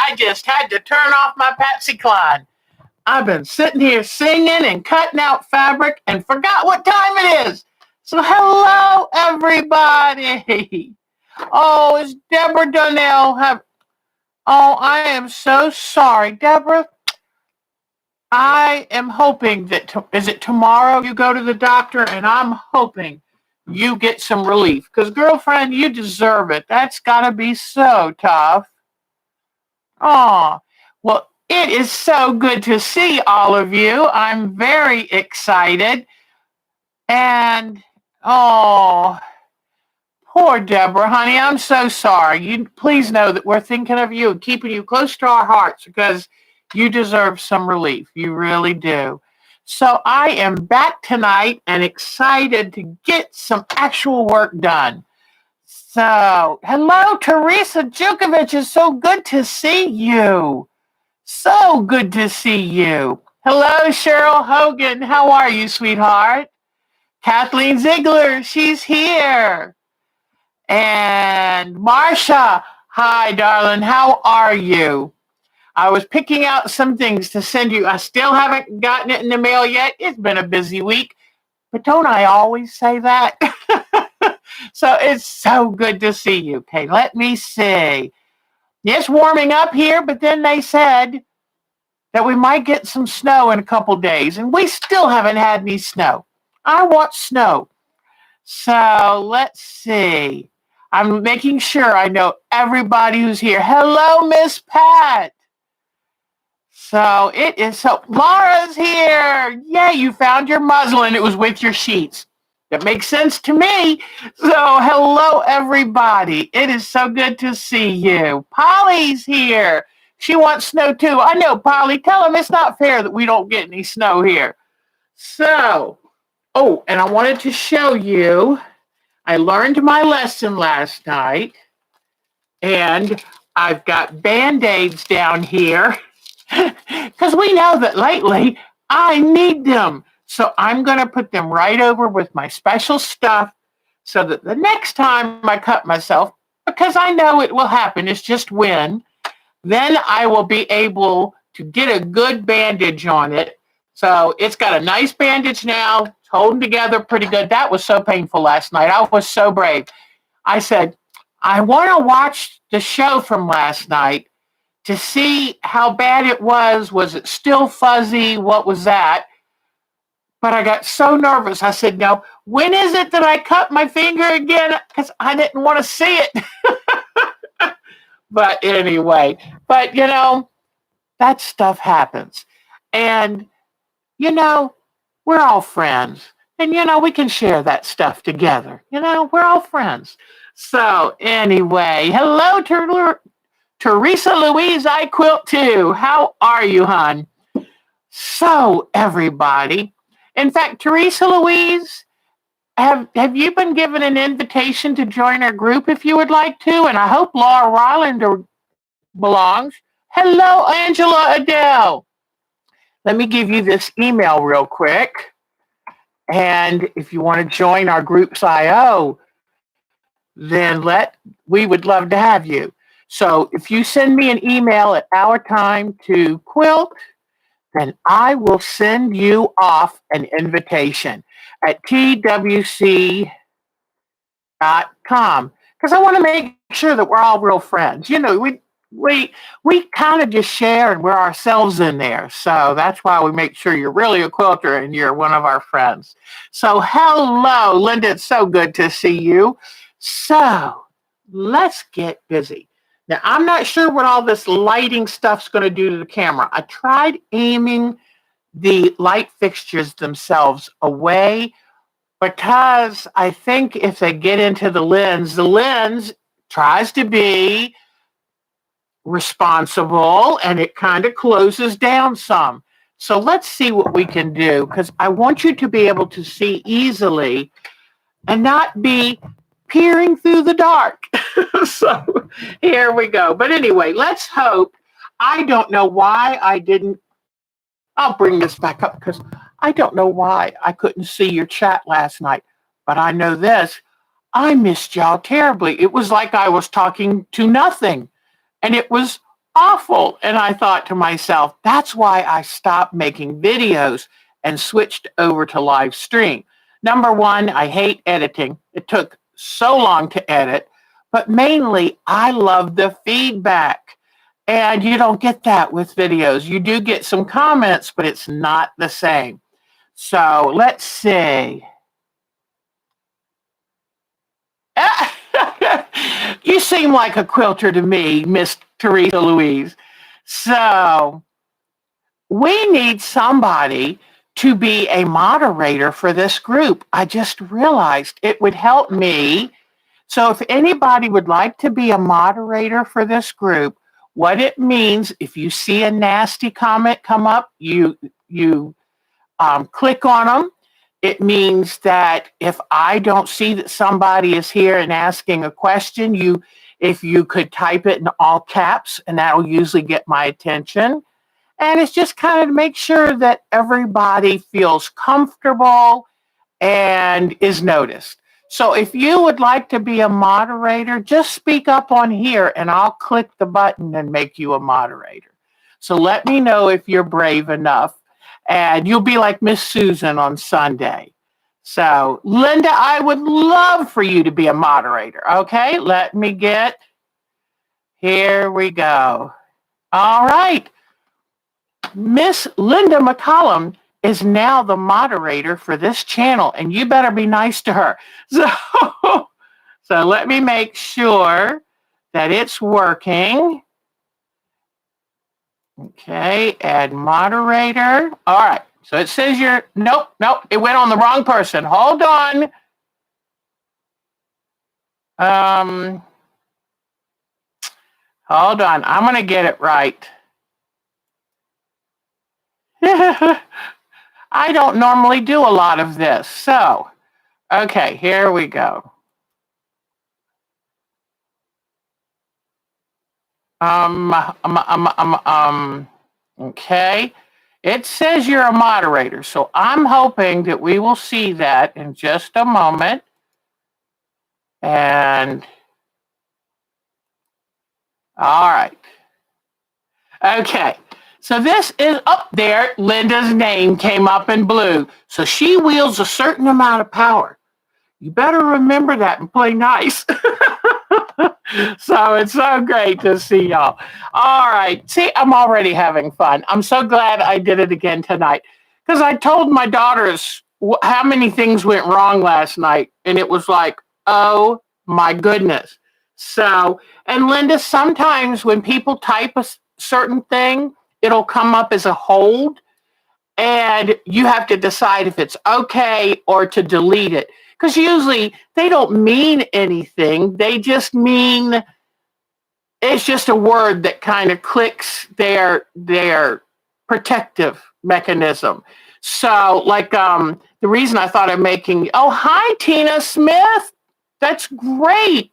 I just had to turn off my Patsy Cline. I've been sitting here singing and cutting out fabric and forgot what time it is. So hello, everybody. Oh, is Deborah Donnell have... Oh, I am so sorry. Deborah, I am hoping that... Is it tomorrow you go to the doctor? And I'm hoping you get some relief. Because, girlfriend, you deserve it. That's got to be so tough. Oh, well, it is so good to see all of you. I'm very excited. And, oh, poor Deborah, honey, I'm so sorry. You please know that we're thinking of you and keeping you close to our hearts because you deserve some relief. You really do. So I am back tonight and excited to get some actual work done. So, hello, Teresa Jukovic. It's so good to see you. So good to see you. Hello, Cheryl Hogan. How are you, sweetheart? Kathleen Ziegler, she's here. And Marsha, hi, darling. How are you? I was picking out some things to send you. I still haven't gotten it in the mail yet. It's been a busy week. But don't I always say that? So it's so good to see you. Okay, let me see. It's warming up here, but then they said that we might get some snow in a couple days, and we still haven't had any snow. I want snow. So let's see. I'm making sure I know everybody who's here. Hello, Miss Pat. So it is so. Laura's here. Yay, you found your muslin. It was with your sheets. That makes sense to me. So hello, everybody. It is so good to see you. Polly's here. She wants snow too. I know, Polly. Tell them it's not fair that we don't get any snow here. So, oh, and I wanted to show you. I learned my lesson last night. And I've got Band-Aids down here. Because we know that lately I need them. So I'm going to put them right over with my special stuff so that the next time I cut myself, because I know it will happen, it's just when, then I will be able to get a good bandage on it. So it's got a nice bandage now. It's holding together pretty good. That was so painful last night. I was so brave. I said, I want to watch the show from last night to see how bad it was. Was it still fuzzy? What was that? But I got so nervous. I said, no, when is it that I cut my finger again? Because I didn't want to see it. But anyway, you know, that stuff happens. And, you know, we're all friends. And, you know, we can share that stuff together. You know, we're all friends. So anyway, hello, Teresa Louise, I quilt too. How are you, hon? So, everybody. In fact, Teresa Louise, have you been given an invitation to join our group if you would like to? And I hope Laura Rylander belongs. Hello, Angela Adele. Let me give you this email real quick. And if you want to join our group's IO, then we would love to have you. So if you send me an email at our time to Quilt, then I will send you off an invitation at twc.com because I want to make sure that we're all real friends. You know, we kind of just share and we're ourselves in there. So that's why we make sure you're really a quilter and you're one of our friends. So hello, Linda. It's so good to see you. So let's get busy. Now, I'm not sure what all this lighting stuff's going to do to the camera. I tried aiming the light fixtures themselves away because I think if they get into the lens tries to be responsible and it kind of closes down some. So let's see what we can do because I want you to be able to see easily and not be peering through the dark. So here we go. But anyway, let's hope. I don't know why I didn't. I'll bring this back up because I don't know why I couldn't see your chat last night. But I know this. I missed y'all terribly. It was like I was talking to nothing. And it was awful. And I thought to myself, that's why I stopped making videos and switched over to live stream. Number one, I hate editing. It took so long to edit, but mainly I love the feedback. And you don't get that with videos. You do get some comments, but it's not the same. So let's see. You seem like a quilter to me, Miss Teresa Louise. So we need somebody to be a moderator for this group. I just realized it would help me. So if anybody would like to be a moderator for this group, what it means, if you see a nasty comment come up, you click on them. It means that if I don't see that somebody is here and asking a question, if you could type it in all caps, and that'll usually get my attention. And it's just kind of to make sure that everybody feels comfortable and is noticed. So if you would like to be a moderator, just speak up on here and I'll click the button and make you a moderator. So let me know if you're brave enough, and you'll be like Miss Susan on Sunday. So Linda, I would love for you to be a moderator. Okay, here we go. All right. Miss Linda McCollum is now the moderator for this channel, and you better be nice to her. So let me make sure that it's working. Okay, add moderator. All right, so it says nope, it went on the wrong person. Hold on. Hold on, I'm gonna get it right. I don't normally do a lot of this. So, okay, here we go. Okay. It says you're a moderator, so I'm hoping that we will see that in just a moment. And all right. Okay. So this is up there. Linda's name came up in blue. So she wields a certain amount of power. You better remember that and play nice. So it's so great to see y'all. All right. See, I'm already having fun. I'm so glad I did it again tonight, because I told my daughters how many things went wrong last night. And it was like, oh my goodness. So, and Linda, sometimes when people type a certain thing, it'll come up as a hold, and you have to decide if it's okay or to delete it. Because usually they don't mean anything. They just mean, it's just a word that kind of clicks their protective mechanism. So like the reason I thought of making, oh, hi, Tina Smith. That's great.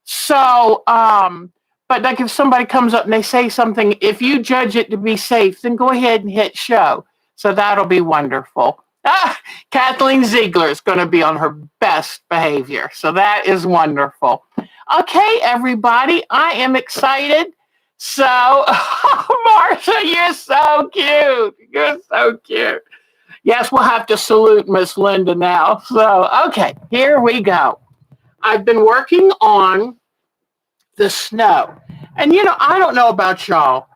So, but like if somebody comes up and they say something, if you judge it to be safe, then go ahead and hit show. So that'll be wonderful. Kathleen Ziegler is going to be on her best behavior. So that is wonderful. Okay, everybody, I am excited. So, Marsha, you're so cute. You're so cute. Yes, we'll have to salute Miss Linda now. So, okay, here we go. I've been working on the snow. And, I don't know about y'all,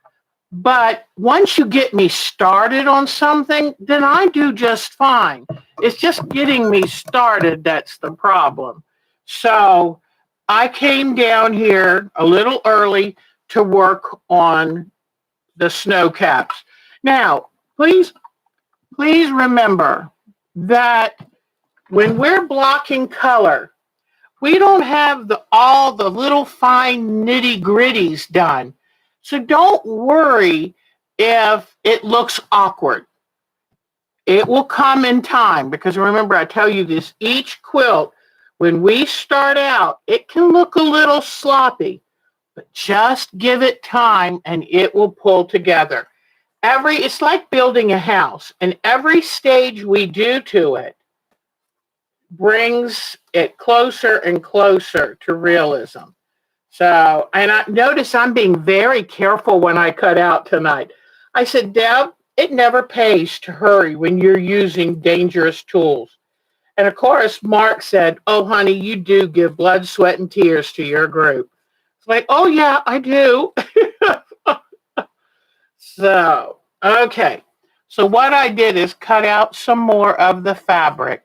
but once you get me started on something, then I do just fine. It's just getting me started that's the problem. So I came down here a little early to work on the snow caps. Now, please remember that when we're blocking color, we don't have all the little fine nitty gritties done. So don't worry if it looks awkward. It will come in time, because remember, I tell you this, each quilt, when we start out, it can look a little sloppy, but just give it time and it will pull together. It's like building a house, and every stage we do to it brings it closer and closer to realism. So, and I notice I'm being very careful when I cut out tonight. I said, Deb, it never pays to hurry when you're using dangerous tools. And of course, Mark said, oh, honey, you do give blood, sweat, and tears to your group. It's like, oh, yeah, I do. So, okay. So what I did is cut out some more of the fabric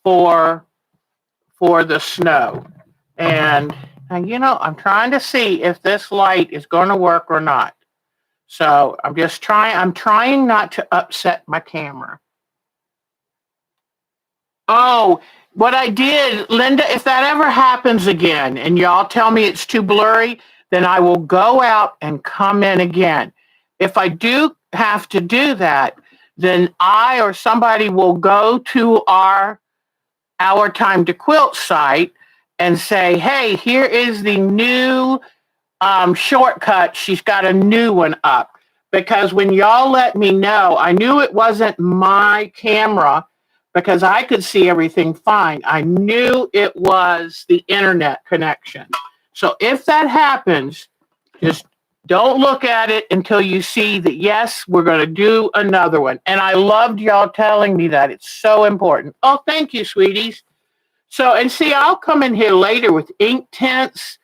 for the snow. And I'm trying to see if this light is going to work or not. So I'm trying not to upset my camera. Oh, what I did, Linda, if that ever happens again and y'all tell me it's too blurry, then I will go out and come in again. If I do have to do that, then I or somebody will go to our Time to Quilt site and say, hey, here is the new shortcut. She's got a new one up. Because when y'all let me know, I knew it wasn't my camera because I could see everything fine. I knew it was the internet connection. So if that happens, just don't look at it until you see that, yes, we're going to do another one. And I loved y'all telling me that. It's so important. Oh, thank you, sweeties. So, and see, I'll come in here later with ink tints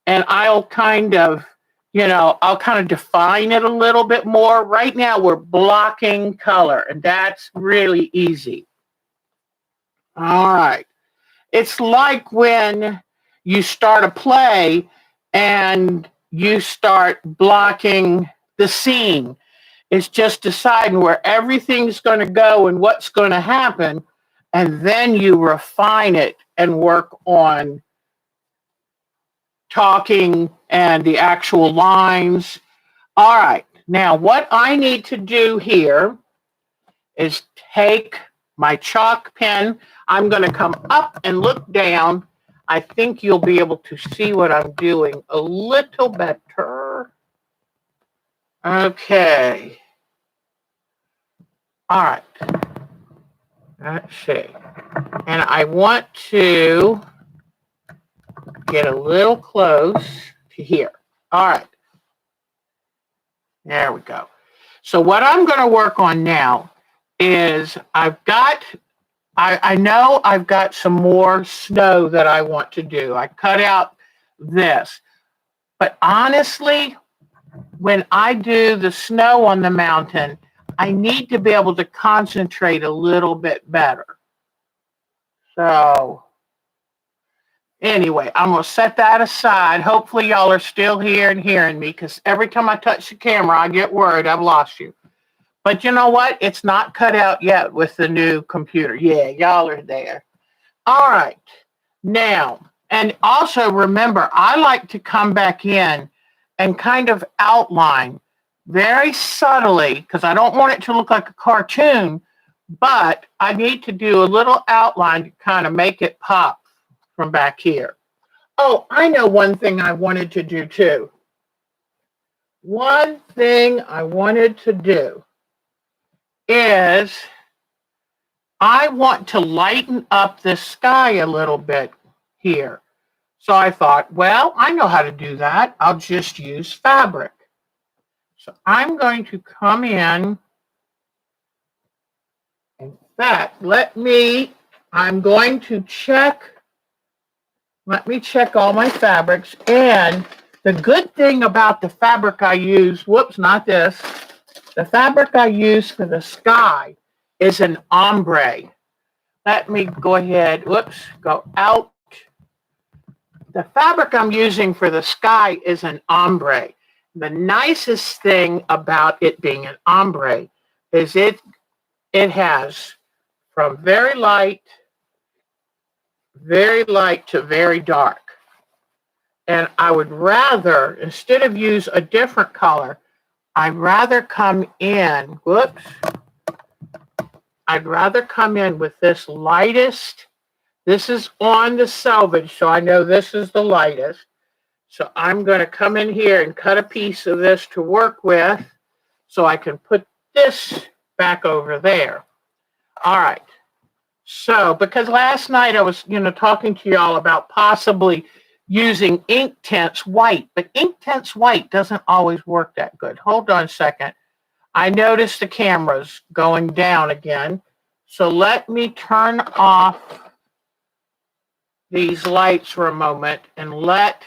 and I'll kind of define it a little bit more. Right now, we're blocking color, and that's really easy. All right. It's like when you start a play and you start blocking the scene. It's just deciding where everything's going to go and what's going to happen, and then you refine it and work on talking and the actual lines. All right. Now, what I need to do here is take my chalk pen. I'm going to come up and look down. I think you'll be able to see what I'm doing a little better. Okay. All right. Let's see. And I want to get a little close to here. All right. There we go. So what I'm going to work on now is I know I've got some more snow that I want to do. I cut out this. But honestly, when I do the snow on the mountain, I need to be able to concentrate a little bit better. So anyway, I'm going to set that aside. Hopefully y'all are still here and hearing me because every time I touch the camera, I get worried I've lost you. But you know what? It's not cut out yet with the new computer. Yeah, y'all are there. All right. Now, and also remember, I like to come back in and kind of outline very subtly because I don't want it to look like a cartoon, but I need to do a little outline to kind of make it pop from back here. Oh, I know one thing I wanted to do too. One thing I wanted to do is I want to lighten up the sky a little bit here. So I thought, well, I know how to do that. I'll just use fabric. So I'm going to come in. In fact, I'm going to check. Let me check all my fabrics. And the good thing about the fabric I use, not this. The fabric I use for the sky is an ombre. Let me go ahead, go out. The fabric I'm using for the sky is an ombre. The nicest thing about it being an ombre is it has from very light to very dark. And I would rather, instead of use a different color, I'd rather come in with this lightest. This is on the selvage, so I know this is the lightest. So I'm going to come in here and cut a piece of this to work with so I can put this back over there. All right. So, because last night I was, talking to y'all about possibly using Inktense white, but Inktense white doesn't always work that good. Hold on a second. I noticed the camera's going down again. So let me turn off these lights for a moment and let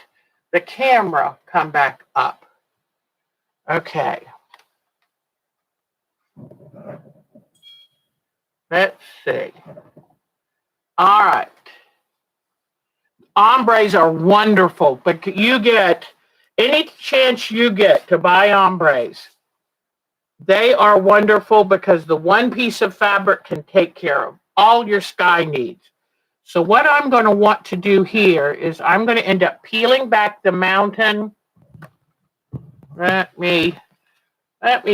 the camera come back up. Okay. Let's see. All right. Ombres are wonderful, but you get any chance you get to buy ombres. They are wonderful because the one piece of fabric can take care of all your sky needs. So what I'm going to want to do here is I'm going to end up peeling back the mountain. Let me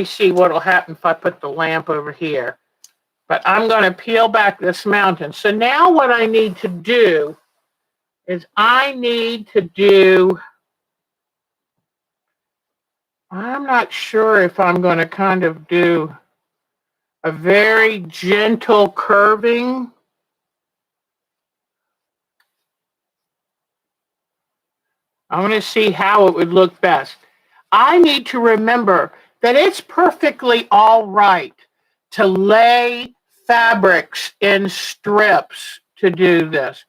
see what will happen if I put the lamp over here. But I'm going to peel back this mountain. So now what I need to do is I'm not sure if I'm going to kind of do a very gentle curving. I want to see how it would look best. I need to remember that it's perfectly all right to lay fabrics in strips to do this.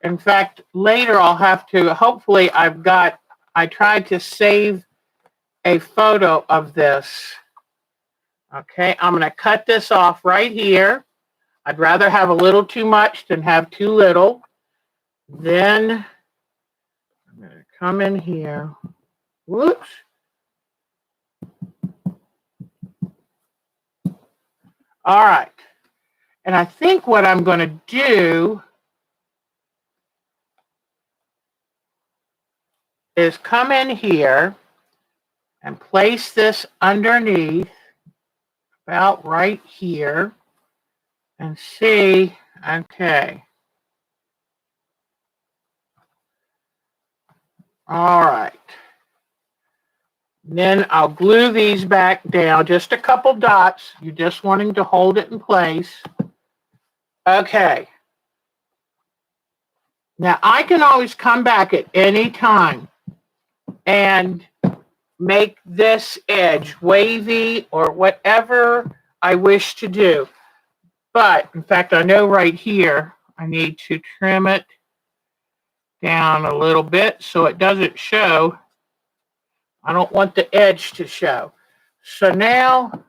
In fact, later I'll have to, hopefully I tried to save a photo of this. Okay, I'm going to cut this off right here. I'd rather have a little too much than have too little. Then I'm going to come in here. Whoops. All right. And I think what I'm going to do is come in here and place this underneath about right here and see, okay. All right. Then I'll glue these back down, just a couple dots. You're just wanting to hold it in place. Okay. Now I can always come back at any time and make this edge wavy or whatever I wish to do. But in fact, I know right here, I need to trim it down a little bit so it doesn't show. I don't want the edge to show. So now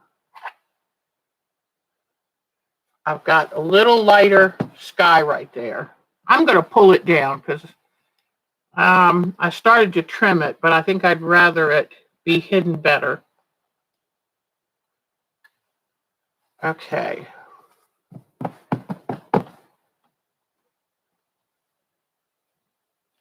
I've got a little lighter sky right there. I'm going to pull it down because I started to trim it, but I think I'd rather it be hidden better. Okay.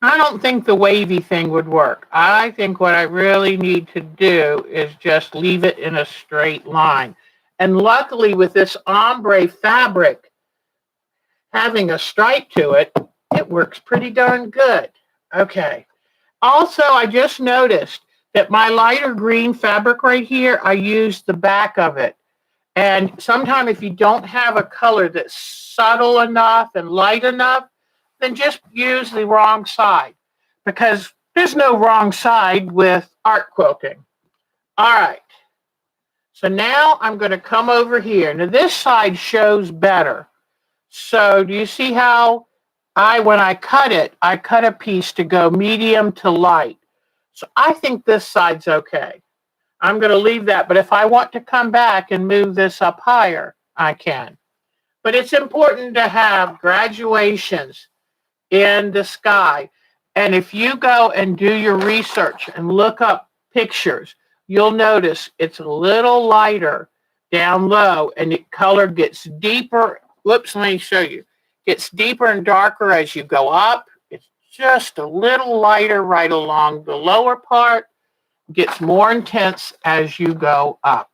I don't think the wavy thing would work. I think what I really need to do is just leave it in a straight line. And luckily with this ombre fabric having a stripe to it, it works pretty darn good. Okay. Also, I just noticed that my lighter green fabric right here, I used the back of it. And sometimes if you don't have a color that's subtle enough and light enough, then just use the wrong side because there's no wrong side with art quilting. All right. So now I'm going to come over here. Now this side shows better. So do you see how when I cut a piece to go medium to light. So I think this side's okay. I'm going to leave that. But if I want to come back and move this up higher, I can. But it's important to have graduations in the sky. And if you go and do your research and look up pictures, you'll notice it's a little lighter down low and the color gets deeper. Whoops, let me show you. Gets deeper and darker as you go up. It's just a little lighter right along the lower part. Gets more intense as you go up.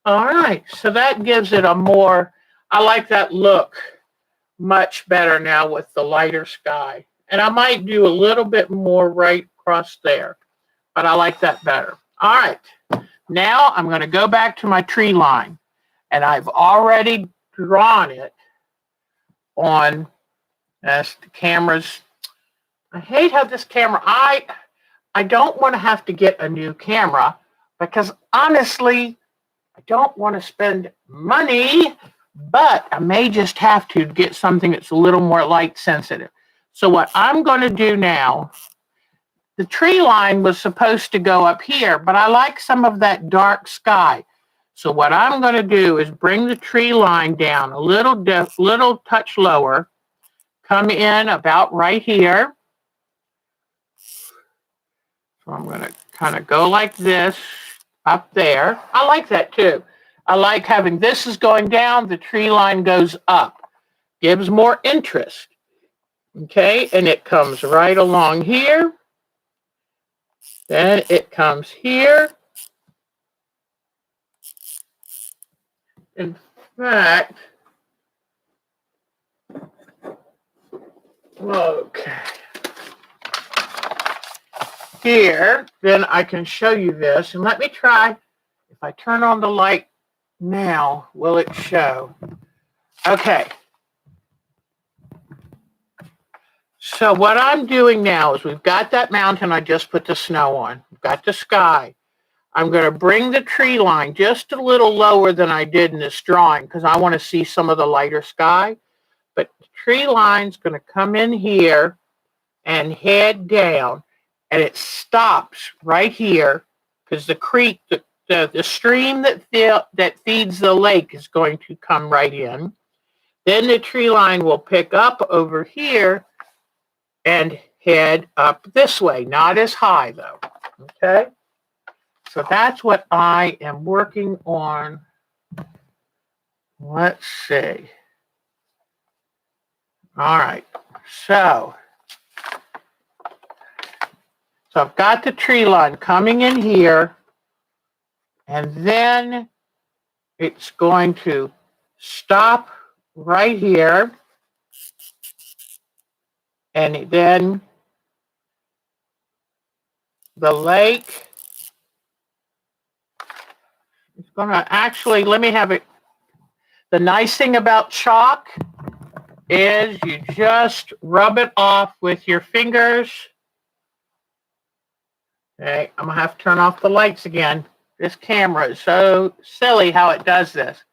All right, so that gives it a more, I like that look much better now with the lighter sky. And I might do a little bit more right across there, but I like that better. All right, now I'm going to go back to my tree line, and I've already drawn it on, as the camera's I hate how this camera, I don't want to have to get a new camera because honestly, I don't want to spend money, but I may just have to get something that's a little more light sensitive. So what I'm going to do now, the tree line was supposed to go up here, but I like some of that dark sky. So what I'm going to do is bring the tree line down a little touch lower, come in about right here. So I'm going to kind of go like this up there. I like that too. I like having this is going down, the tree line goes up. Gives more interest. Okay, and it comes right along here. Then it comes here. In fact, okay. Here, then I can show you this. And let me try. If I turn on the light now, will it show? Okay. So what I'm doing now is we've got that mountain I just put the snow on. We've got the sky. I'm going to bring the tree line just a little lower than I did in this drawing because I want to see some of the lighter sky. But the tree line's going to come in here and head down, and it stops right here because the creek, the stream that feeds the lake is going to come right in. Then the tree line will pick up over here and head up this way. Not as high, though. Okay? So that's what I am working on. Let's see. All right. So I've got the tree line coming in here, and then it's going to stop right here, and then the lake is going to actually, let me have it. The nice thing about chalk is you just rub it off with your fingers. Okay, I'm going to have to turn off the lights again. This camera is so silly how it does this.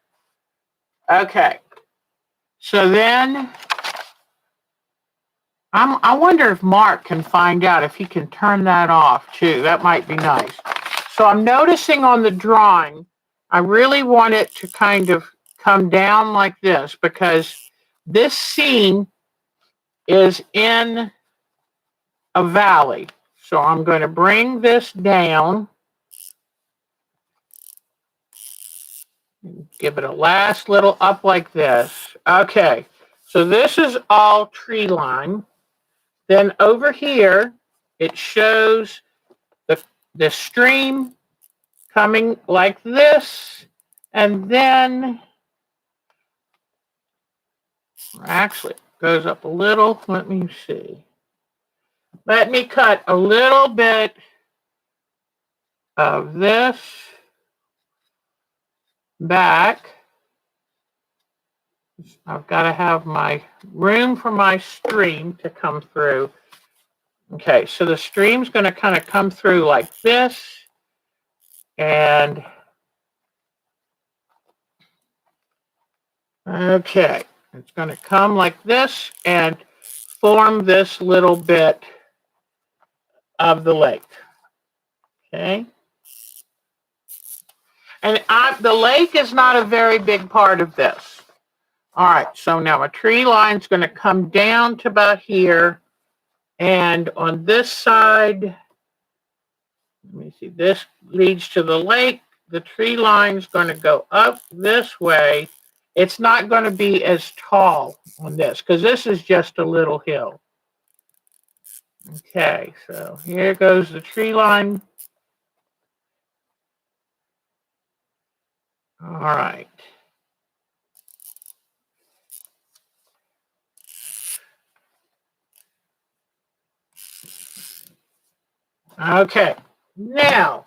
Okay, so then I wonder if Mark can find out if he can turn that off too. That might be nice. So I'm noticing on the drawing, I really want it to kind of come down like this because this scene is in a valley. So I'm going to bring this down. Give it a last little up like this. Okay, so this is all tree line. Then over here, it shows the stream coming like this. And then, actually, it goes up a little. Let me see. Let me cut a little bit of this back. I've got to have my room for my stream to come through. Okay, so the stream's going to kind of come through like this. And, okay, it's going to come like this and form this little bit of the lake. Okay. And the lake is not a very big part of this. All right, so now my tree line's going to come down to about here. And on this side, let me see, this leads to the lake. The tree line's going to go up this way. It's not going to be as tall on this because this is just a little hill. Okay, so here goes the tree line. All right. Okay, now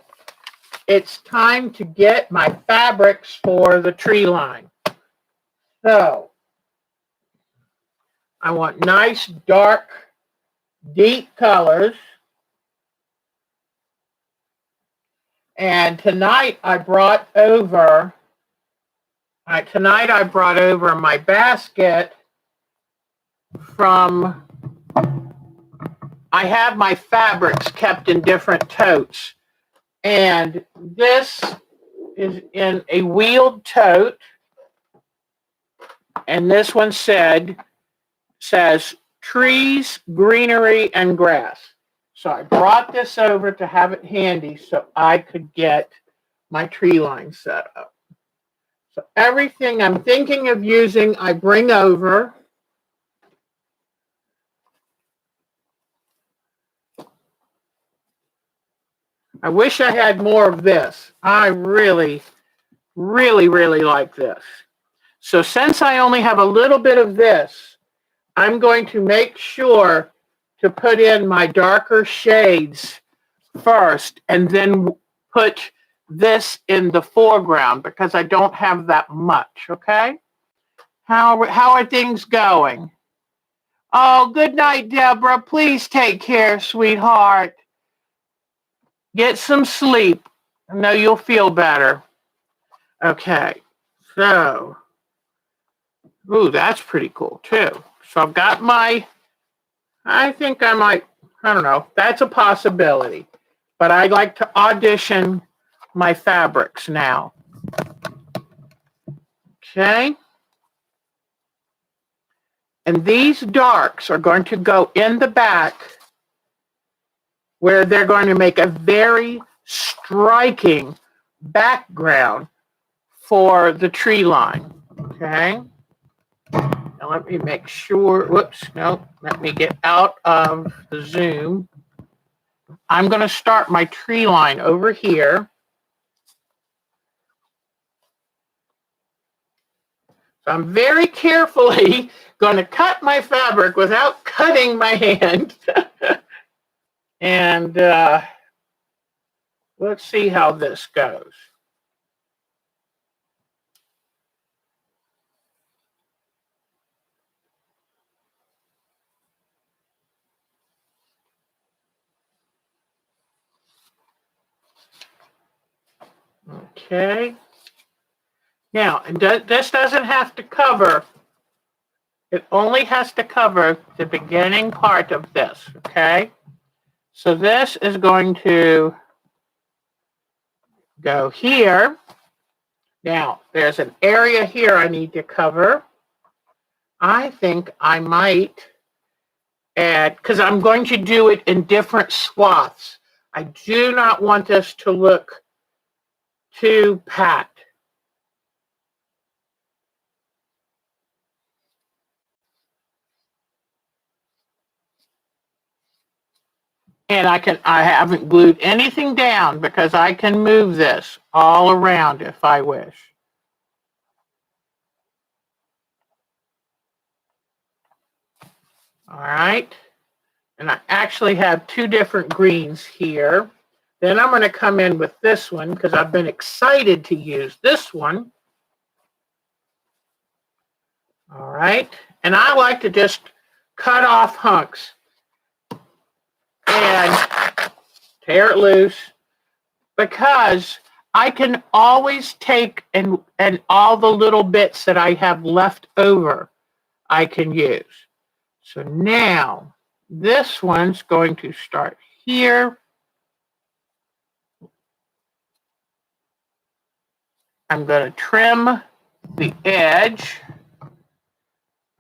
it's time to get my fabrics for the tree line. So I want nice dark deep colors. And tonight I brought over my basket from, I have my fabrics kept in different totes. And this is in a wheeled tote. And this one says trees, greenery, and grass. So I brought this over to have it handy so I could get my tree line set up. So everything I'm thinking of using, I bring over. I wish I had more of this. I really, really, really like this. So since I only have a little bit of this, I'm going to make sure to put in my darker shades first and then put this in the foreground because I don't have that much, okay? How are things going? Oh, good night, Deborah. Please take care, sweetheart. Get some sleep. I know you'll feel better. Okay, so, ooh, that's pretty cool too. So I've got I think I might, I don't know, that's a possibility. But I like to audition my fabrics now. Okay. And these darks are going to go in the back where they're going to make a very striking background for the tree line. Okay. Now let me make sure, whoops, no, let me get out of the zoom. I'm going to start my tree line over here. So I'm very carefully going to cut my fabric without cutting my hand. And let's see how this goes. Okay. Now, this doesn't have to cover, it only has to cover the beginning part of this, okay? So this is going to go here. Now, there's an area here I need to cover. I think I might add, because I'm going to do it in different swaths. I do not want this to look too pat. And I haven't glued anything down because I can move this all around if I wish. All right. And I actually have two different greens here. Then I'm going to come in with this one because I've been excited to use this one. All right. And I like to just cut off hunks and tear it loose because I can always take and all the little bits that I have left over I can use. So now this one's going to start here. I'm going to trim the edge.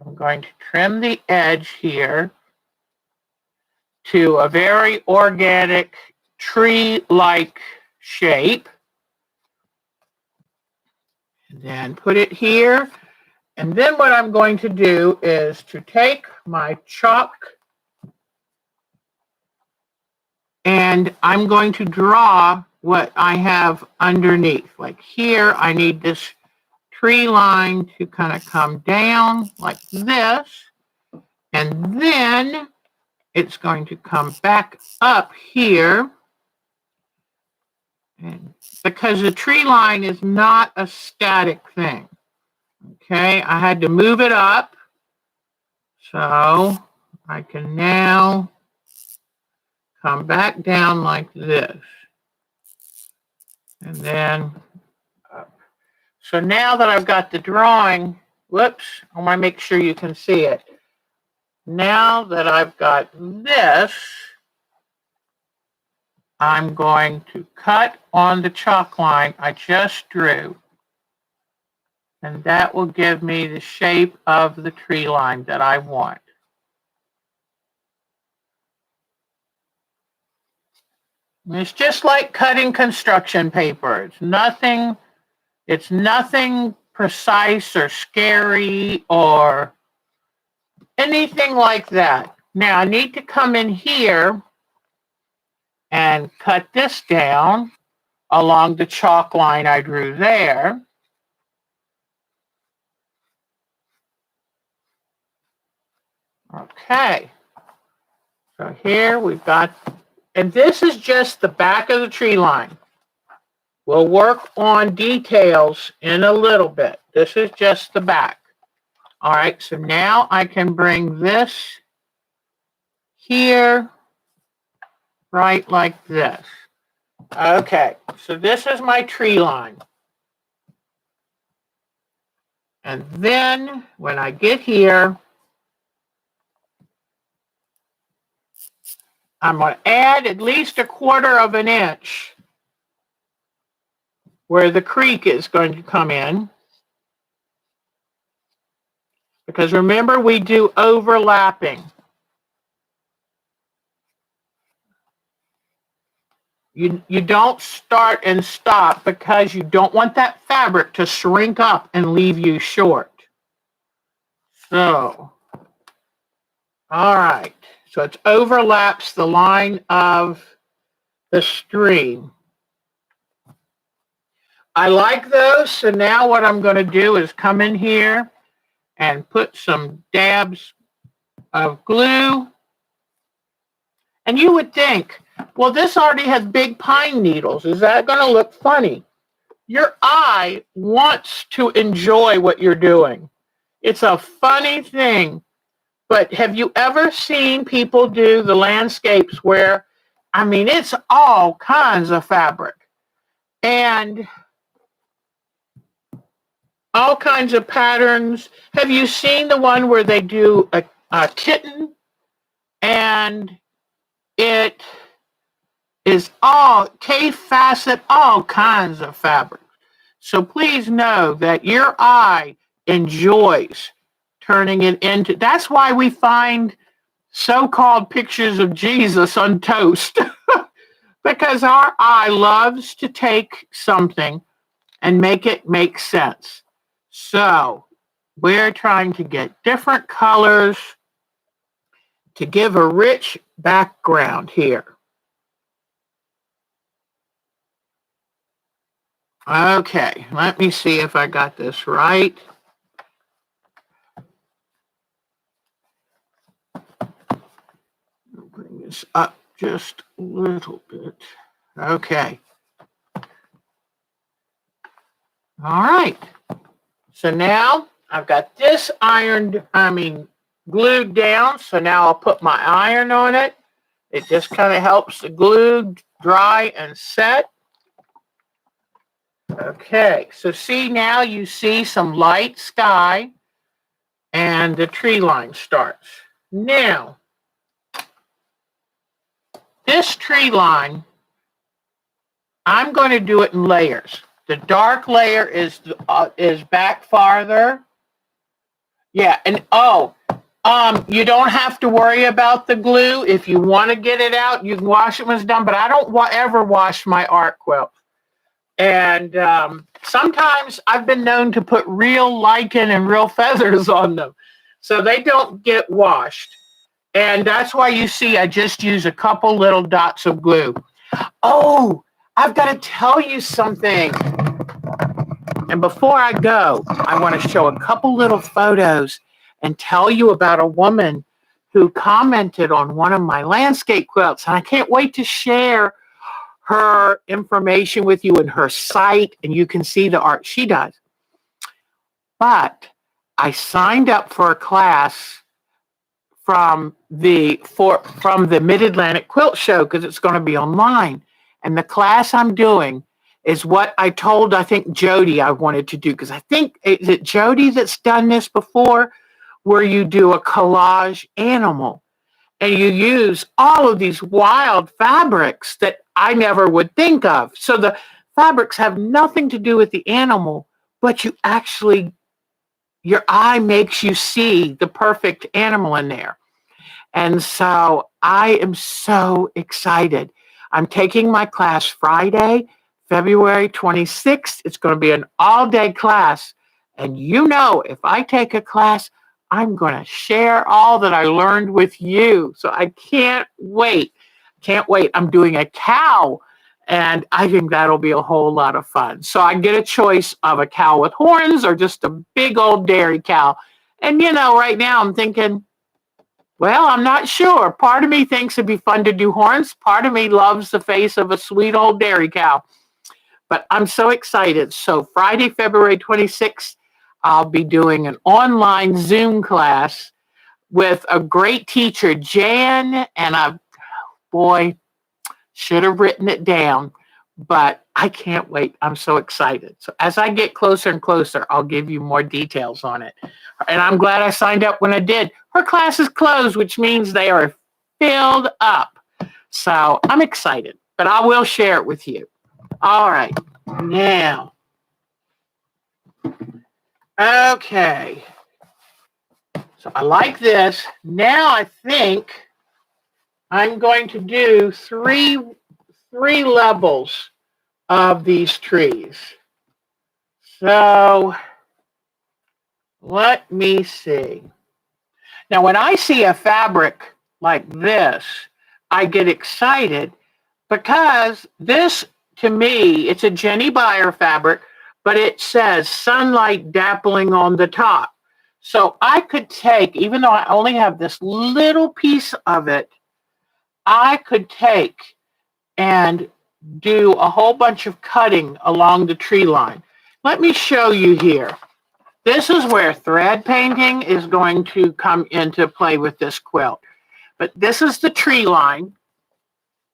I'm going to trim the edge here to a very organic tree-like shape. And then put it here. And then what I'm going to do is to take my chalk and I'm going to draw what I have underneath. Like here, I need this tree line to kind of come down like this. And then it's going to come back up here. And because the tree line is not a static thing. Okay, I had to move it up. So I can now come back down like this. And then up. So now that I've got the drawing, whoops, I want to make sure you can see it. Now that I've got this, I'm going to cut on the chalk line I just drew. And that will give me the shape of the tree line that I want. And it's just like cutting construction paper. It's nothing precise or scary or anything like that. Now I need to come in here and cut this down along the chalk line I drew there. Okay, so here we've got, and this is just the back of the tree line. We'll work on details in a little bit. This is just the back. All right, so now I can bring this here, right like this. Okay, so this is my tree line. And then when I get here, I'm going to add at least 1/4 of an inch where the creek is going to come in. Because remember, we do overlapping. You don't start and stop because you don't want that fabric to shrink up and leave you short. So, all right. So it overlaps the line of the stream. I like those. So now what I'm going to do is come in here and put some dabs of glue. And you would think, well, this already has big pine needles. Is that going to look funny? Your eye wants to enjoy what you're doing. It's a funny thing. But have you ever seen people do the landscapes where, I mean, it's all kinds of fabric and all kinds of patterns. Have you seen the one where they do a kitten and it is all K-facet, all kinds of fabric. So please know that your eye enjoys turning it into, that's why we find so-called pictures of Jesus on toast. Because our eye loves to take something and make it make sense. So we're trying to get different colors to give a rich background here. Okay, let me see if I got this right. I'll bring this up just a little bit. Okay. All right. So now I've got this glued down. So now I'll put my iron on it. It just kind of helps the glue dry and set. Okay, so see now you see some light sky and the tree line starts. Now, this tree line, I'm going to do it in layers. The dark layer is back farther. Yeah, and you don't have to worry about the glue. If you want to get it out, you can wash it when it's done, but I don't ever wash my art quilt. And sometimes I've been known to put real lichen and real feathers on them. So they don't get washed. And that's why you see I just use a couple little dots of glue. Oh, I've got to tell you something. And before I go, I want to show a couple little photos and tell you about a woman who commented on one of my landscape quilts. And I can't wait to share her information with you and her site, and you can see the art she does. But I signed up for a class from the Mid-Atlantic Quilt Show because it's going to be online. And the class I'm doing is what I told, I think, Jody I wanted to do, because I think, is it Jody that's done this before, where you do a collage animal and you use all of these wild fabrics that I never would think of. So the fabrics have nothing to do with the animal, but you actually, your eye makes you see the perfect animal in there. And so I am so excited. I'm taking my class Friday, February 26th. It's going to be an all-day class. And you know, if I take a class, I'm going to share all that I learned with you. So I can't wait. Can't wait. I'm doing a cow, and I think that'll be a whole lot of fun. So I get a choice of a cow with horns or just a big old dairy cow. And, you know, right now I'm thinking, well, I'm not sure. Part of me thinks it'd be fun to do horns. Part of me loves the face of a sweet old dairy cow. But I'm so excited. So Friday, February 26th, I'll be doing an online Zoom class with a great teacher, Jan, and boy, should have written it down, but I can't wait. I'm so excited. So as I get closer and closer, I'll give you more details on it. And I'm glad I signed up when I did. Her class is closed, which means they are filled up. So I'm excited, but I will share it with you. All right. Now, okay. So I like this. Now I think I'm going to do three levels of these trees. So let me see. Now, when I see a fabric like this, I get excited because this, to me, it's a Jenny Beyer fabric, but it says sunlight dappling on the top. So I could take, even though I only have this little piece of it, I could take and do a whole bunch of cutting along the tree line. Let me show you here. This is where thread painting is going to come into play with this quilt. But this is the tree line.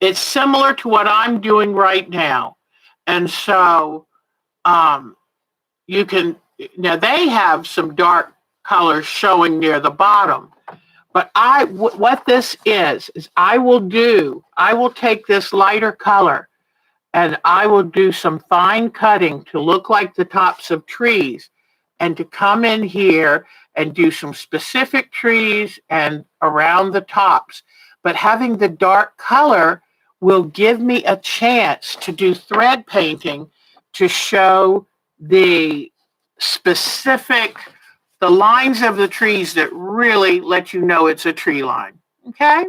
It's similar to what I'm doing right now. And so you can, now they have some dark colors showing near the bottom. But what this is I will take this lighter color and I will do some fine cutting to look like the tops of trees, and to come in here and do some specific trees and around the tops. But having the dark color will give me a chance to do thread painting to show the specific, the lines of the trees that really let you know it's a tree line. Okay?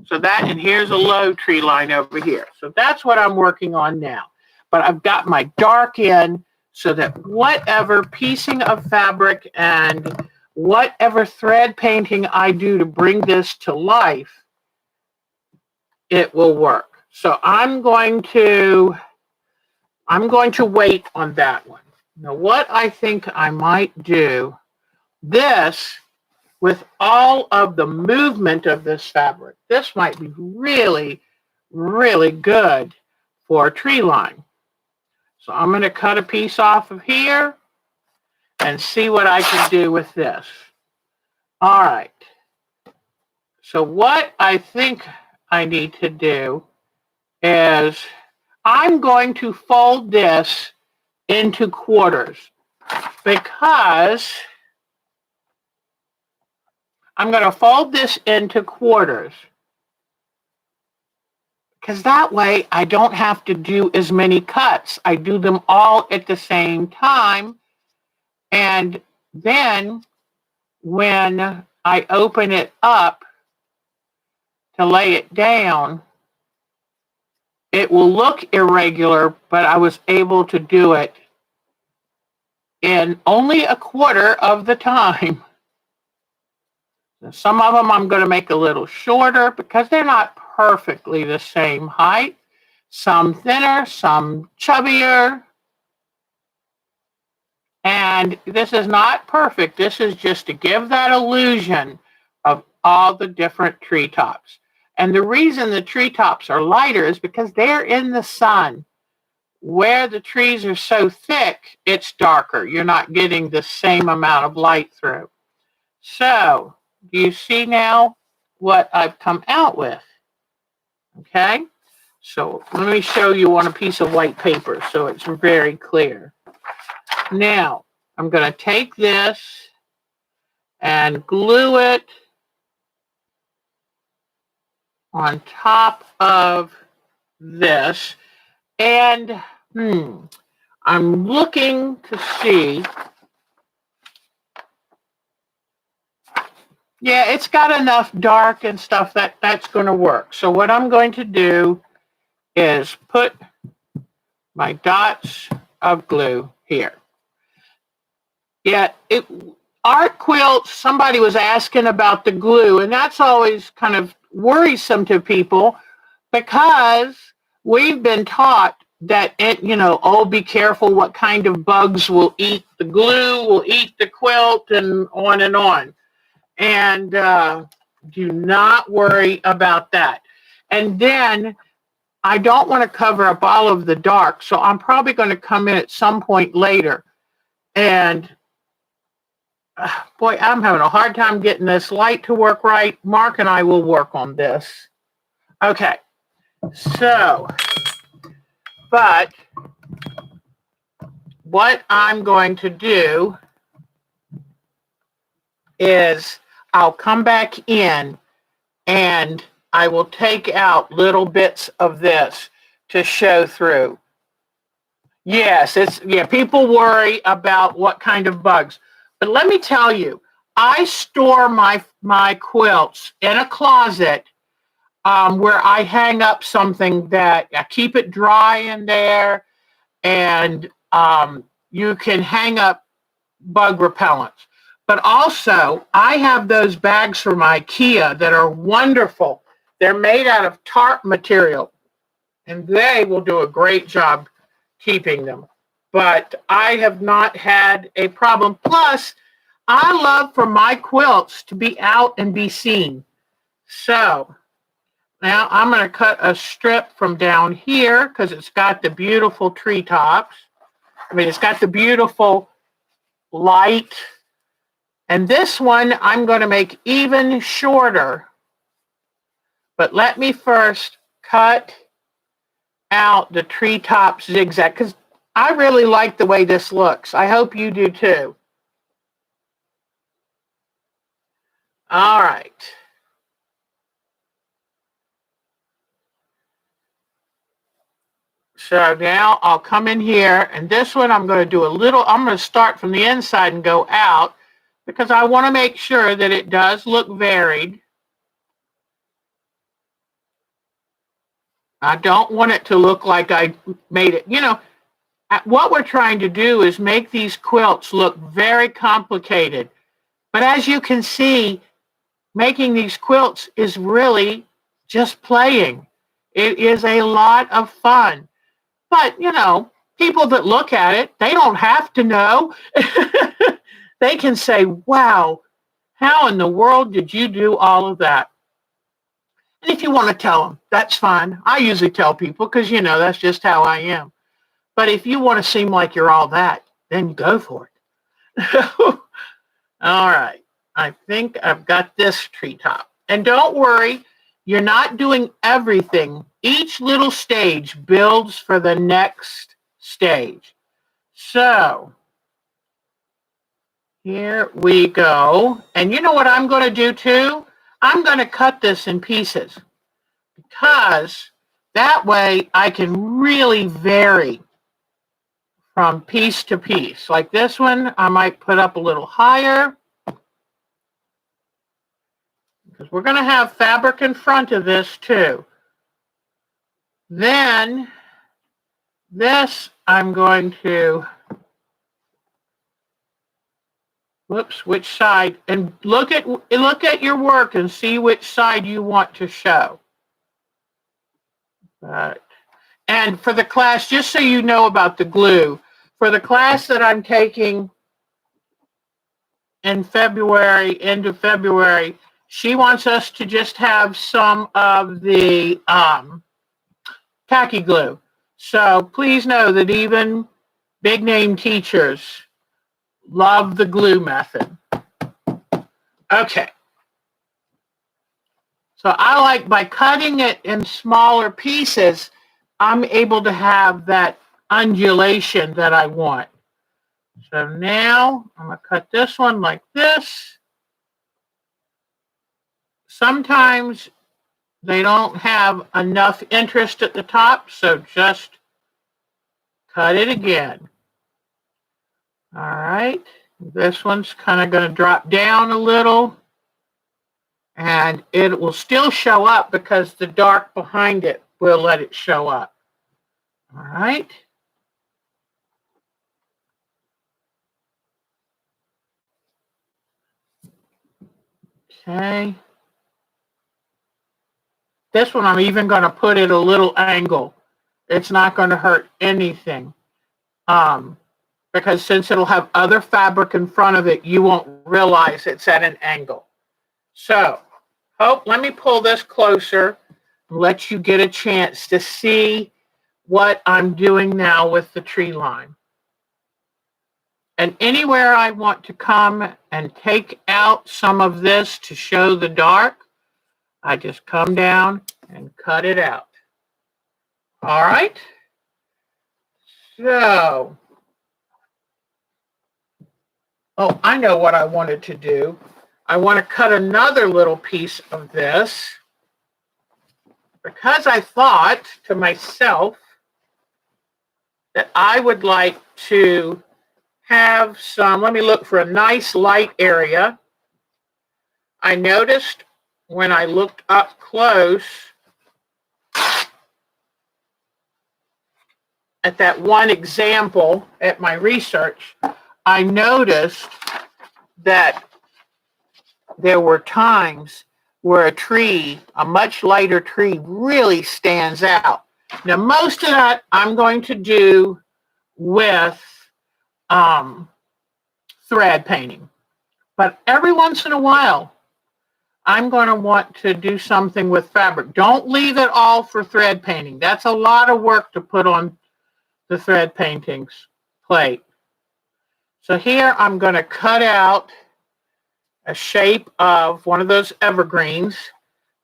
So that, and here's a low tree line over here. So that's what I'm working on now. But I've got my dark in so that whatever piecing of fabric and whatever thread painting I do to bring this to life, it will work. So I'm going to wait on that one. Now, what I think I might do, this, with all of the movement of this fabric, this might be really, really good for a tree line. So I'm going to cut a piece off of here and see what I can do with this. All right. So what I think I need to do is I'm going to fold this into quarters, because I'm going to fold this into quarters, because that way I don't have to do as many cuts. I do them all at the same time. And then when I open it up to lay it down, it will look irregular, but I was able to do it in only a quarter of the time. Some of them I'm going to make a little shorter because they're not perfectly the same height. Some thinner, some chubbier. And this is not perfect. This is just to give that illusion of all the different treetops. And the reason the treetops are lighter is because they're in the sun. Where the trees are so thick, it's darker. You're not getting the same amount of light through. So, do you see now what I've come out with? Okay? So, let me show you on a piece of white paper so it's very clear. Now, I'm going to take this and glue it on top of this. And I'm looking to see. Yeah, it's got enough dark and stuff that's going to work. So what I'm going to do is put my dots of glue here. Yeah, our quilts, somebody was asking about the glue, and that's always kind of worrisome to people because we've been taught that, be careful what kind of bugs will eat the glue, will eat the quilt, and on and on. And do not worry about that. And then I don't want to cover up all of the dark, so I'm probably going to come in at some point later. And boy, I'm having a hard time getting this light to work right. Mark and I will work on this. Okay, so, but what I'm going to do is I'll come back in and I will take out little bits of this to show through. Yes, people worry about what kind of bugs. But let me tell you, I store my quilts in a closet where I hang up something that I keep it dry in there, and you can hang up bug repellents. But also, I have those bags from IKEA that are wonderful. They're made out of tarp material, and they will do a great job keeping them. But I have not had a problem. Plus, I love for my quilts to be out and be seen. So, now I'm going to cut a strip from down here because it's got the beautiful treetops. It's got the beautiful light. And this one I'm going to make even shorter. But let me first cut out the treetop zigzag because I really like the way this looks. I hope you do too. All right. So now I'll come in here, and this one I'm going to start from the inside and go out because I want to make sure that it does look varied. I don't want it to look like I made it. What we're trying to do is make these quilts look very complicated. But as you can see, making these quilts is really just playing. It is a lot of fun. But, people that look at it, they don't have to know. They can say, wow, how in the world did you do all of that? And if you want to tell them, that's fine. I usually tell people because, that's just how I am. But if you want to seem like you're all that, then go for it. All right. I think I've got this treetop. And don't worry, you're not doing everything. Each little stage builds for the next stage. So, here we go. And you know what I'm going to do too? I'm going to cut this in pieces because that way I can really vary from piece to piece. Like this one, I might put up a little higher because we're going to have fabric in front of this too. Then this I'm going to, which side, and look at your work and see which side you want to show. And for the class, just so you know about the glue, for the class that I'm taking in February, end of February, she wants us to just have some of the tacky glue. So please know that even big name teachers love the glue method. Okay. So I like, by cutting it in smaller pieces, I'm able to have that undulation that I want. So now I'm going to cut this one like this. Sometimes they don't have enough interest at the top, so just cut it again. All right. This one's kind of going to drop down a little, and it will still show up because the dark behind it will let it show up. All right. Okay. This one I'm even going to put it a little angle. It's not going to hurt anything. Because since it'll have other fabric in front of it, you won't realize it's at an angle. So, let me pull this closer and let you get a chance to see what I'm doing now with the tree line. And anywhere I want to come and take out some of this to show the dark, I just come down and cut it out. All right. So, I know what I wanted to do. I want to cut another little piece of this because I thought to myself that I would like to have some, let me look for a nice light area. I noticed when I looked up close at that one example at my research, I noticed that there were times where a tree, a much lighter tree, really stands out. Now, most of that I'm going to do with thread painting. But every once in a while, I'm going to want to do something with fabric. Don't leave it all for thread painting. That's a lot of work to put on the thread paintings plate. So here I'm going to cut out a shape of one of those evergreens.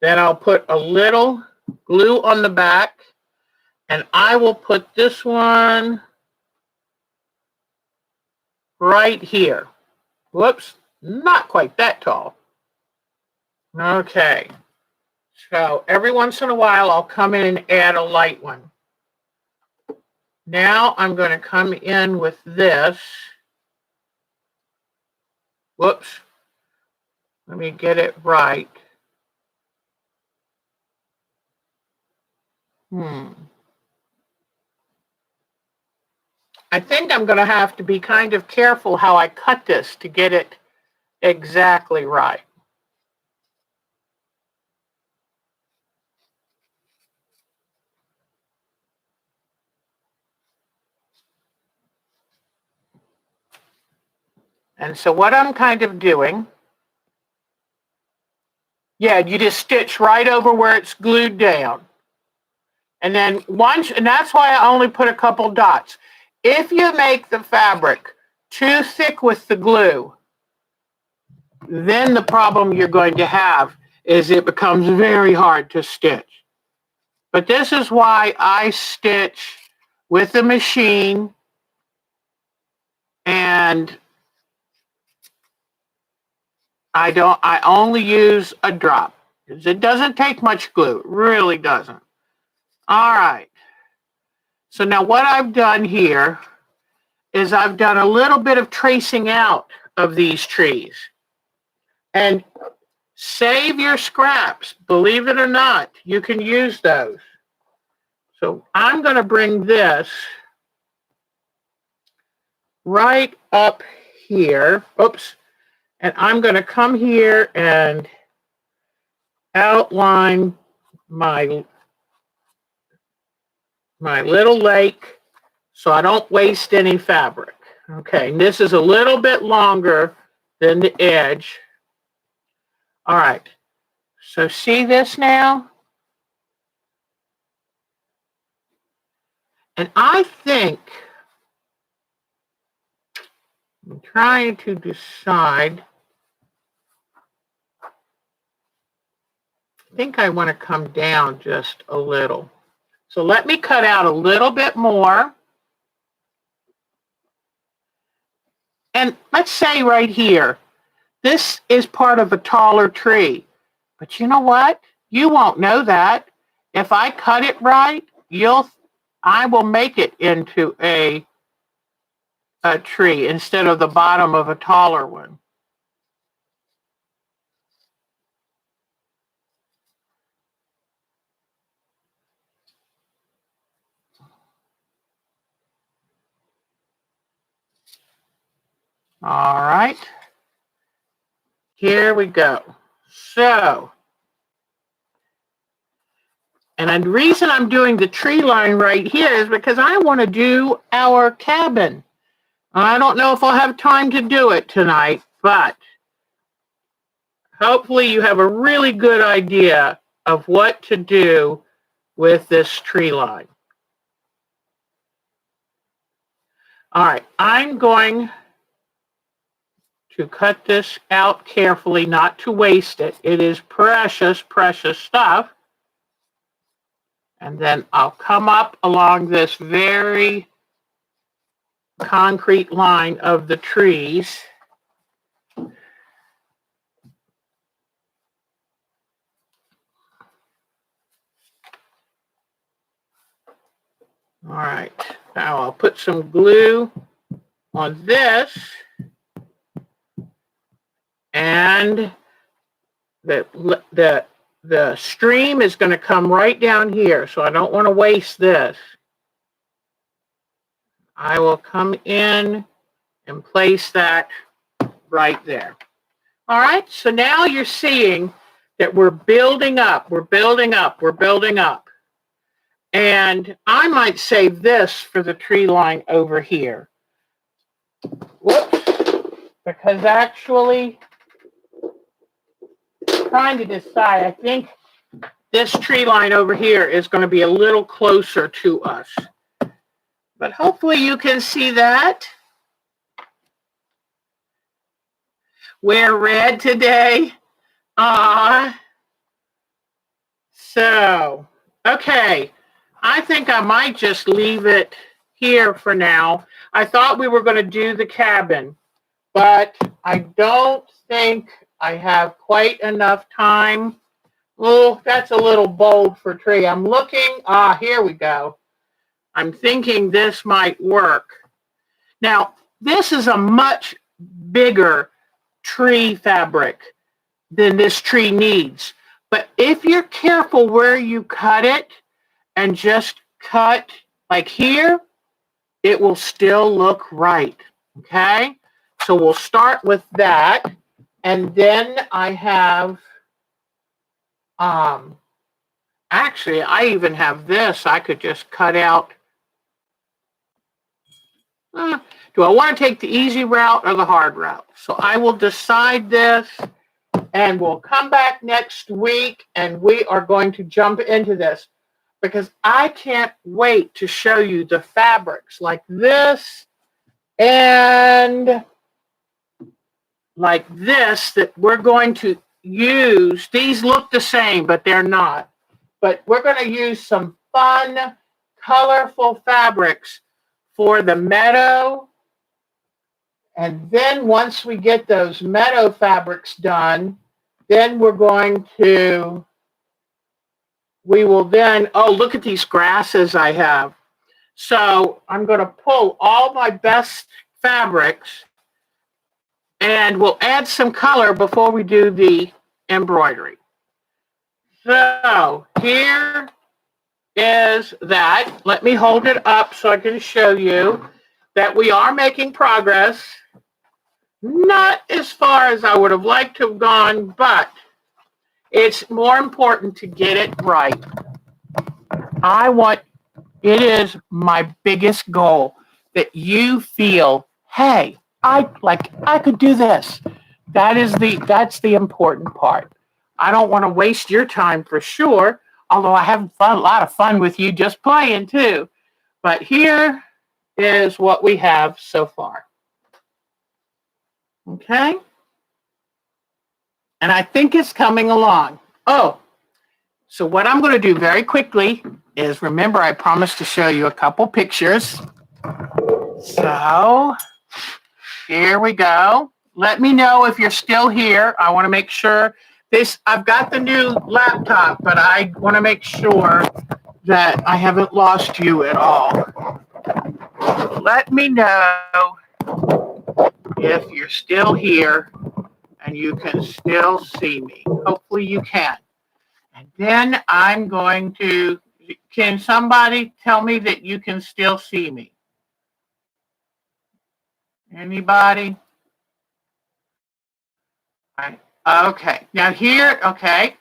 Then I'll put a little glue on the back, and I will put this one right here. Whoops, not quite that tall. Okay, so every once in a while I'll come in and add a light one. Now I'm going to come in with this. Whoops, let me get it right. I think I'm going to have to be kind of careful how I cut this to get it exactly right. And so what I'm kind of doing, you just stitch right over where it's glued down. And then and that's why I only put a couple dots. If you make the fabric too thick with the glue, then the problem you're going to have is it becomes very hard to stitch. But this is why I stitch with the machine, and I only use a drop. It doesn't take much glue. It really doesn't. All right. So now what I've done here is I've done a little bit of tracing out of these trees. And save your scraps. Believe it or not, you can use those. So I'm going to bring this right up here. Oops. And I'm going to come here and outline my little lake so I don't waste any fabric. Okay, and this is a little bit longer than the edge. All right. So see this now? And I think I'm trying to decide. I think I want to come down just a little. So let me cut out a little bit more. And let's say right here, this is part of a taller tree. But you know what? You won't know that. If I cut it right, I will make it into a tree instead of the bottom of a taller one. All right. Here we go. So, and the reason I'm doing the tree line right here is because I want to do our cabin. I don't know if I'll have time to do it tonight, but hopefully you have a really good idea of what to do with this tree line. All right, I'm going to cut this out carefully, not to waste it. It is precious, precious stuff. And then I'll come up along this very concrete line of the trees. All right, now I'll put some glue on this, and the stream is going to come right down here, so I don't want to waste this. I will come in and place that right there. All right, so now you're seeing that we're building up, we're building up, we're building up. And I might save this for the tree line over here. Whoops, because actually, trying to decide, I think this tree line over here is going to be a little closer to us. But hopefully you can see that. Wear red today. So, okay. I think I might just leave it here for now. I thought we were going to do the cabin, but I don't think I have quite enough time. Oh, that's a little bold for tree. I'm looking. Here we go. I'm thinking this might work. Now, this is a much bigger tree fabric than this tree needs. But if you're careful where you cut it and just cut like here, it will still look right. Okay? So we'll start with that. And then I have, actually, I even have this. I could just cut out. Do I want to take the easy route or the hard route? So I will decide this, and we'll come back next week, and we are going to jump into this because I can't wait to show you the fabrics like this and like this that we're going to use. These look the same, but they're not. But we're going to use some fun, colorful fabrics for the meadow. And then once we get those meadow fabrics done, then we will then, look at these grasses I have. So I'm going to pull all my best fabrics, and we'll add some color before we do the embroidery. So here is that. Let me hold it up so I can show you that we are making progress. Not as far as I would have liked to have gone, but it's more important to get it right. It is my biggest goal that you feel, hey, I could do this. That's the important part. I don't want to waste your time for sure, although I have a lot of fun with you just playing too. But here is what we have so far. Okay? And I think it's coming along. Oh, so what I'm going to do very quickly is remember I promised to show you a couple pictures. So here we go. Let me know if you're still here. I want to make sure I've got the new laptop, but I want to make sure that I haven't lost you at all. Let me know if you're still here and you can still see me. Hopefully you can. And then can somebody tell me that you can still see me? Anybody? Right. Okay. Now okay.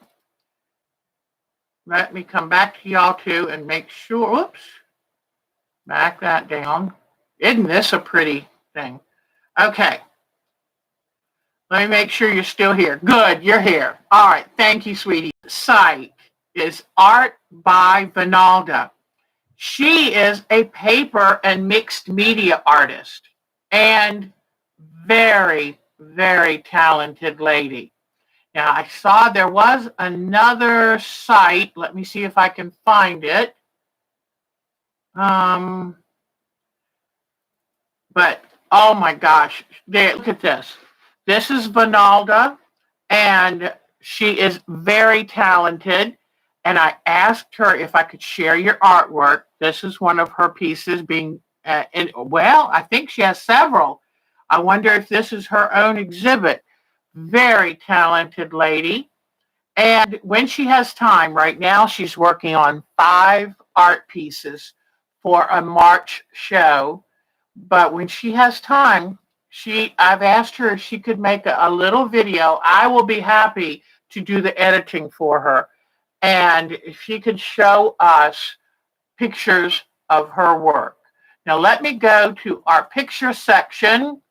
Let me come back to y'all too and make sure. Whoops. Back that down. Isn't this a pretty thing? Okay. Let me make sure you're still here. Good, you're here. All right. Thank you, sweetie. The site is Art by Vinalda. She is a paper and mixed media artist and very, very talented lady. Now, I saw there was another site. Let me see if I can find it. But, oh my gosh. Look at this. This is Vinalda, and she is very talented. And I asked her if I could share your artwork. This is one of her pieces I think she has several. I wonder if this is her own exhibit. Very talented lady. And when she has time, right now she's working on 5 art pieces for a March show. But when she has time, I've asked her if she could make a little video. I will be happy to do the editing for her. And if she could show us pictures of her work. Now let me go to our picture section.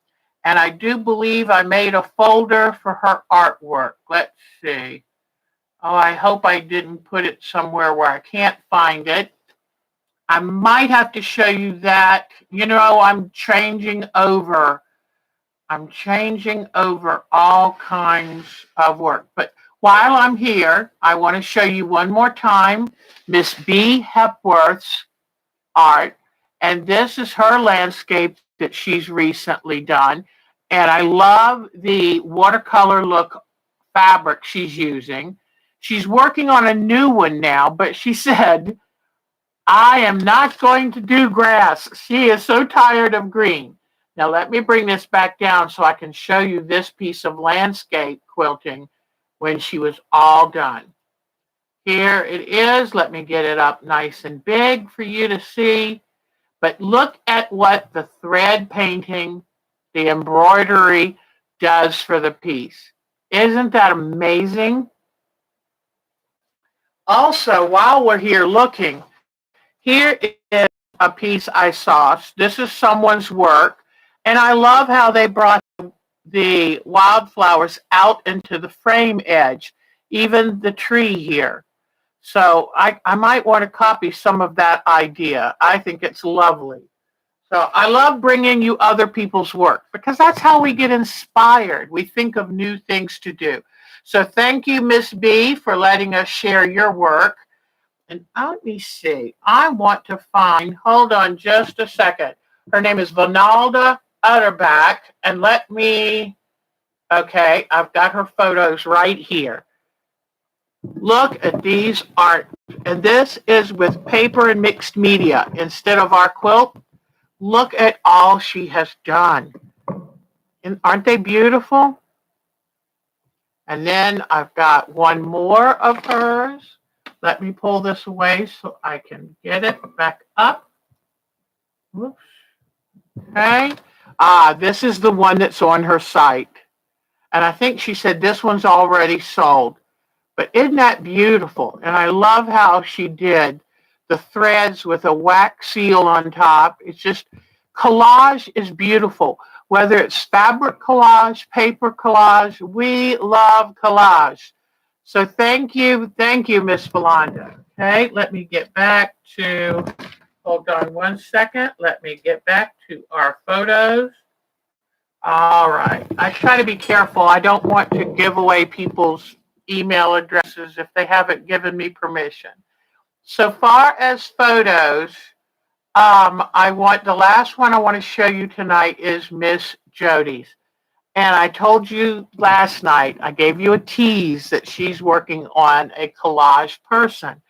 And I do believe I made a folder for her artwork. Let's see. Oh, I hope I didn't put it somewhere where I can't find it. I might have to show you that. You know, I'm changing over all kinds of work. But while I'm here, I want to show you one more time Miss B. Hepworth's art. And this is her landscape that she's recently done. And I love the watercolor look fabric she's using. She's working on a new one now, but she said, I am not going to do grass. She is so tired of green. Now let me bring this back down so I can show you this piece of landscape quilting when she was all done. Here it is. Let me get it up nice and big for you to see. But look at what the thread painting, the embroidery does for the piece. Isn't that amazing? Also, while we're here looking, here is a piece I saw. This is someone's work. And I love how they brought the wildflowers out into the frame edge, even the tree here. So I might want to copy some of that idea. I think it's lovely. So I love bringing you other people's work because that's how we get inspired. We think of new things to do. So thank you, Miss B, for letting us share your work. And let me see. I want to find, hold on just a second. Her name is Vinalda Utterback. And okay, I've got her photos right here. Look at these art. And this is with paper and mixed media instead of our quilt. Look at all she has done. And aren't they beautiful? And then I've got one more of hers. Let me pull this away so I can get it back up. Oops. Okay. This is the one that's on her site. And I think she said this one's already sold. But isn't that beautiful? And I love how she did the threads with a wax seal on top. It's just, collage is beautiful. whether it's fabric collage, paper collage. We love collage. So thank you, Miss Valanda. Okay, let me get back to, hold on one second. Let me get back to our photos. All right. I try to be careful. I don't want to give away people's email addresses if they haven't given me permission. So far as photos, the last one I want to show you tonight is Miss Jody's. And I told you last night, I gave you a tease that she's working on a collage person.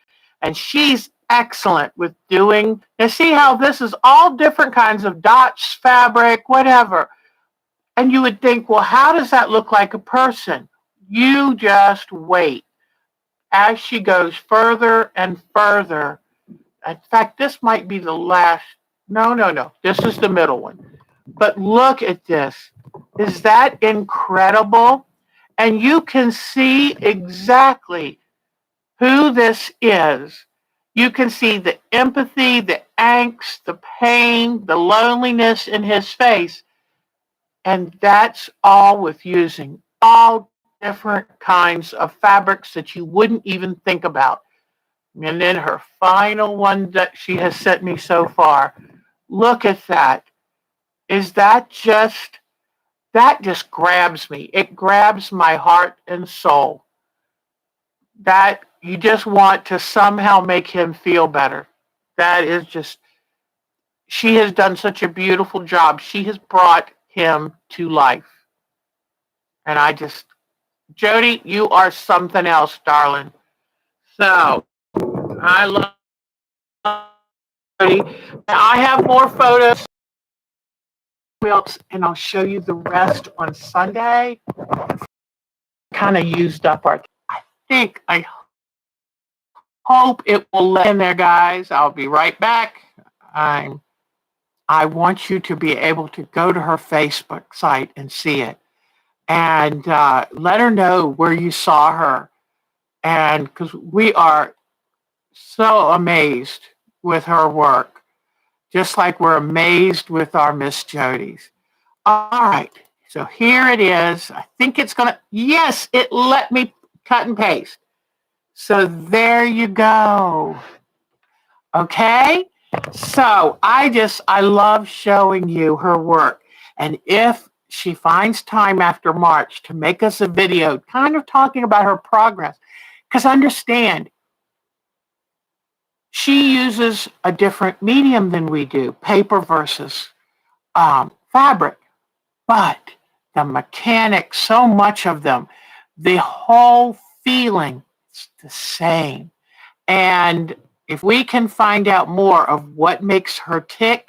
And she's excellent with doing, now see how this is all different kinds of dots, fabric, whatever. And you would think, well, how does that look like a person? You just wait. As she goes further and further, in fact, this might be the last. No. This is the middle one. But look at this. Is that incredible? And you can see exactly who this is. You can see the empathy, the angst, the pain, the loneliness in his face. And that's all with using all different kinds of fabrics that you wouldn't even think about. And then her final one that she has sent me so far. Look at that. Is that just grabs me. It grabs my heart and soul. That you just want to somehow make him feel better. That is just, she has done such a beautiful job. She has brought him to life. And Jody, you are something else, darling. So, I love Jody. I have more photos, and I'll show you the rest on Sunday. Kind of used up I hope it will let in there, guys. I'll be right back. I want you to be able to go to her Facebook site and see it. And let her know where you saw her. And because we are so amazed with her work, just like we're amazed with our Miss Jody's. All right, so here it is. I think it's going to, yes, it let me cut and paste. So there you go. Okay, so I love showing you her work. And if she finds time after March to make us a video kind of talking about her progress, because understand, she uses a different medium than we do, paper versus fabric. But the mechanics, so much of them, the whole feeling is the same. And if we can find out more of what makes her tick,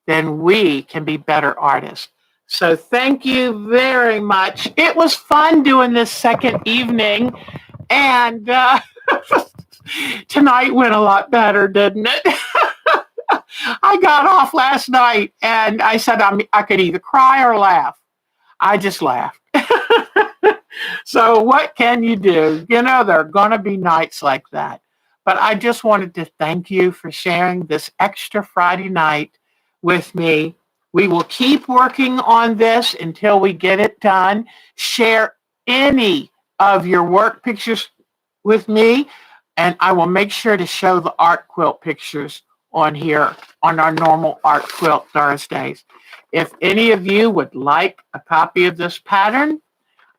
then we can be better artists. So thank you very much. It was fun doing this second evening. And tonight went a lot better, didn't it? I got off last night and I said I could either cry or laugh. I just laughed. So what can you do? You know, there are going to be nights like that. But I just wanted to thank you for sharing this extra Friday night with me. We will keep working on this until we get it done. Share any of your work pictures with me, and I will make sure to show the art quilt pictures on here on our normal Art Quilt Thursdays. If any of you would like a copy of this pattern,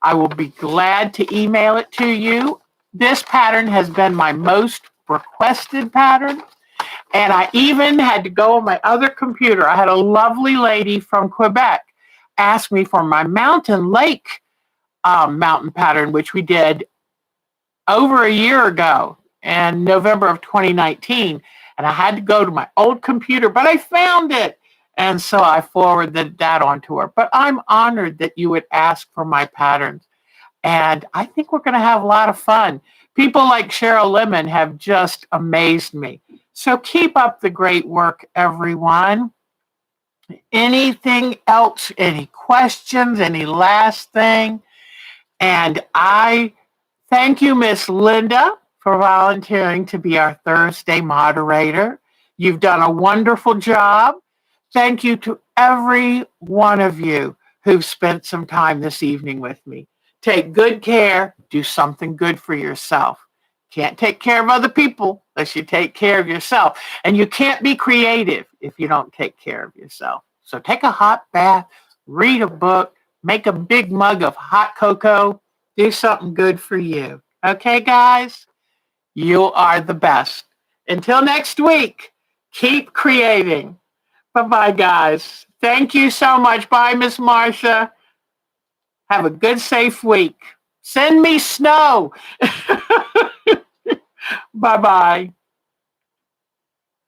I will be glad to email it to you. This pattern has been my most requested pattern, and I even had to go on my other computer. I had a lovely lady from Quebec ask me for my mountain lake mountain pattern, which we did over a year ago in November of 2019. And I had to go to my old computer, but I found it. And so I forwarded that on to her. But I'm honored that you would ask for my patterns. And I think we're going to have a lot of fun. People like Cheryl Lemon have just amazed me. So keep up the great work, everyone. Anything else? Any questions? Any last thing? And I thank you, Miss Linda, for volunteering to be our Thursday moderator. You've done a wonderful job. Thank you to every one of you who've spent some time this evening with me. Take good care. Do something good for yourself. Can't take care of other people unless you take care of yourself. And you can't be creative if you don't take care of yourself. So take a hot bath, read a book, make a big mug of hot cocoa, do something good for you. Okay, guys? You are the best. Until next week, keep creating. Bye-bye, guys. Thank you so much. Bye, Miss Marcia. Have a good, safe week. Send me snow. Bye-bye.